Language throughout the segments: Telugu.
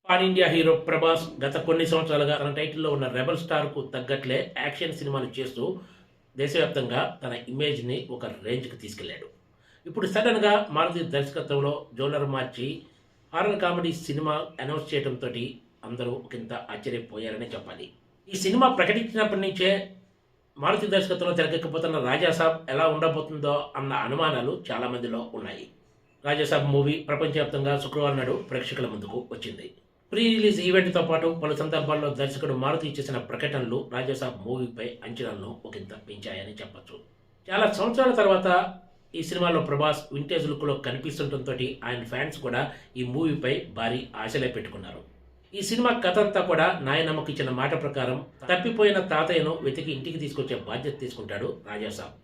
పాన్ ఇండియా హీరో ప్రభాస్ గత కొన్ని సంవత్సరాలుగా తన టైటిల్లో ఉన్న రెబల్ స్టార్కు తగ్గట్లే యాక్షన్ సినిమాలు చేస్తూ దేశవ్యాప్తంగా తన ఇమేజ్ని ఒక రేంజ్కి తీసుకెళ్లాడు. ఇప్పుడు సడన్గా మారుతి దర్శకత్వంలో జోనర్ మార్చి హారర్ కామెడీ సినిమా అనౌన్స్ చేయడంతో అందరూ ఒకంత ఆశ్చర్యపోయారనే చెప్పాలి. ఈ సినిమా ప్రకటించినప్పటి నుంచే మారుతి దర్శకత్వంలో తెరకెక్కిపోతున్న రాజాసాబ్ ఎలా ఉండబోతుందో అన్న అనుమానాలు చాలామందిలో ఉన్నాయి. రాజాసాబ్ మూవీ ప్రపంచవ్యాప్తంగా శుక్రవారం నాడు ప్రేక్షకుల ముందుకు వచ్చింది. ప్రీ రిలీజ్ ఈవెంట్తో పాటు పలు సందర్భాల్లో దర్శకుడు మారుతి చేసిన ప్రకటనలు రాజాసాబ్ మూవీపై అంచనాలను ఒకంత పెంచాయని చెప్పొచ్చు. చాలా సంవత్సరాల తర్వాత ఈ సినిమాలో ప్రభాస్ వింటేజ్ లుక్లో కనిపిస్తుండటంతో ఆయన ఫ్యాన్స్ కూడా ఈ మూవీపై భారీ ఆశలే పెట్టుకున్నారు. ఈ సినిమా కథ అంతా కూడా నాయనమ్మకి ఇచ్చిన మాట ప్రకారం తప్పిపోయిన తాతయ్యను వెతికి ఇంటికి తీసుకొచ్చే బాధ్యత తీసుకుంటాడు రాజాసాబ్.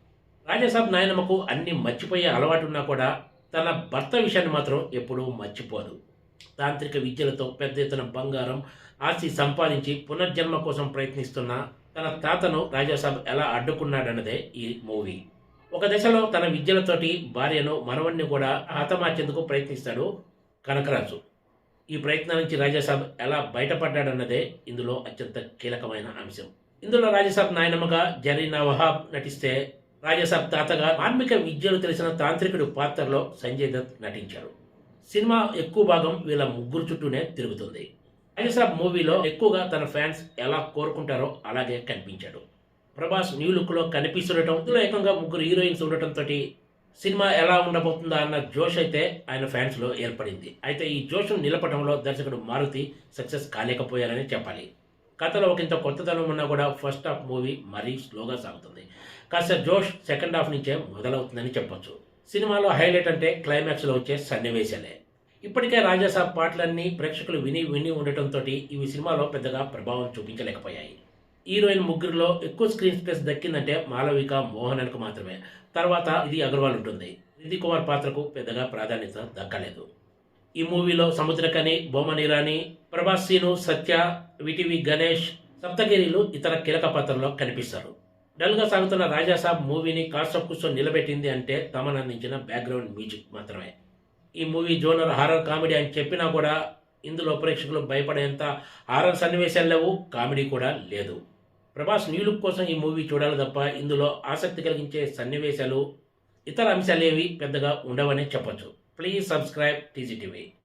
రాజాసాబ్ నాయనమ్మకు అన్ని మర్చిపోయే అలవాటు ఉన్నా కూడా తన భర్త విషయాన్ని మాత్రం ఎప్పుడూ మర్చిపోదు. తాంత్రిక విద్యలతో పెద్ద ఎత్తున బంగారం ఆస్తి సంపాదించి పునర్జన్మ కోసం ప్రయత్నిస్తున్న తన తాతను రాజాసాబ్ ఎలా అడ్డుకున్నాడన్నదే ఈ మూవీ. ఒక దశలో తన విద్యలతోటి భార్యను మనవణ్ణి కూడా హతమార్చేందుకు ప్రయత్నిస్తాడు కనకరాజు. ఈ ప్రయత్నం నుంచి రాజాసాబ్ ఎలా బయటపడ్డాడన్నదే ఇందులో అత్యంత కీలకమైన అంశం. ఇందులో రాజాసాబ్ నాయనమ్మగా జరీనా వహాబ్ నటిస్తే, రాజాసాబ్ తాతగా మార్మిక విద్యలు తెలిసిన తాంత్రికుడు పాత్రలో సంజయ్ దత్ నటించారు. సినిమా ఎక్కువ భాగం వీళ్ళ ముగ్గురు చుట్టూనే తిరుగుతుంది. రాజాసాబ్ మూవీలో ఎక్కువగా తన ఫ్యాన్స్ ఎలా కోరుకుంటారో అలాగే కనిపించాడు. ప్రభాస్ న్యూ లుక్లో కనిపిస్తుండటం, ఇందులో ఏకంగా ముగ్గురు హీరోయిన్స్ ఉండటంతో సినిమా ఎలా ఉండబోతుందా అన్న జోష్ అయితే ఆయన ఫ్యాన్స్లో ఏర్పడింది. అయితే ఈ జోష్ను నిలపడంలో దర్శకుడు మారుతి సక్సెస్ కాలేకపోయారని చెప్పాలి. కథలో ఒకంత కొత్తదనం ఉన్నా కూడా ఫస్ట్ హాఫ్ మూవీ మరీ స్లోగా సాగుతుంది. కాస్త జోష్ సెకండ్ హాఫ్ నుంచే మొదలవుతుందని చెప్పొచ్చు. సినిమాలో హైలైట్ అంటే క్లైమాక్స్లో వచ్చే సన్నివేశాలే. ఇప్పటికే రాజాసాబ్ పాటలన్నీ ప్రేక్షకులు విని ఉండటంతో ఇవి సినిమాలో పెద్దగా ప్రభావం చూపించలేకపోయాయి. హీరోయిన్ ముగ్గురులో ఎక్కువ స్క్రీన్ స్పేస్ దక్కిందంటే మాలవిక, మోహనన్కు మాత్రమే. తర్వాత ఇది అగర్వాల్ ఉంటుంది. రిధి కుమార్ పాత్రకు పెద్దగా ప్రాధాన్యత దక్కలేదు. ఈ మూవీలో సముద్రకని, బొమ్మన్ ఇరానీ, ప్రభాస్, సీను, సత్య, విటివి గణేష్, సప్తగిరిలు ఇతర కీలక పాత్రల్లో కనిపిస్తారు. డల్గా సాగుతున్న రాజాసాబ్ మూవీని కాస్త కూర్చొని నిలబెట్టింది అంటే తమన్ అందించిన బ్యాక్గ్రౌండ్ మ్యూజిక్ మాత్రమే. ఈ మూవీ జోనర్ హారర్ కామెడీ అని చెప్పినా కూడా ఇందులో ప్రేక్షకులు భయపడేంత హారర్ సన్నివేశాలు లేవు, కామెడీ కూడా లేదు. ప్రభాస్ న్యూ లుక్ కోసం ఈ మూవీ చూడాలి తప్ప ఇందులో ఆసక్తి కలిగించే సన్నివేశాలు, ఇతర అంశాలేవి పెద్దగా ఉండవనే చెప్పొచ్చు. Please subscribe TGTV.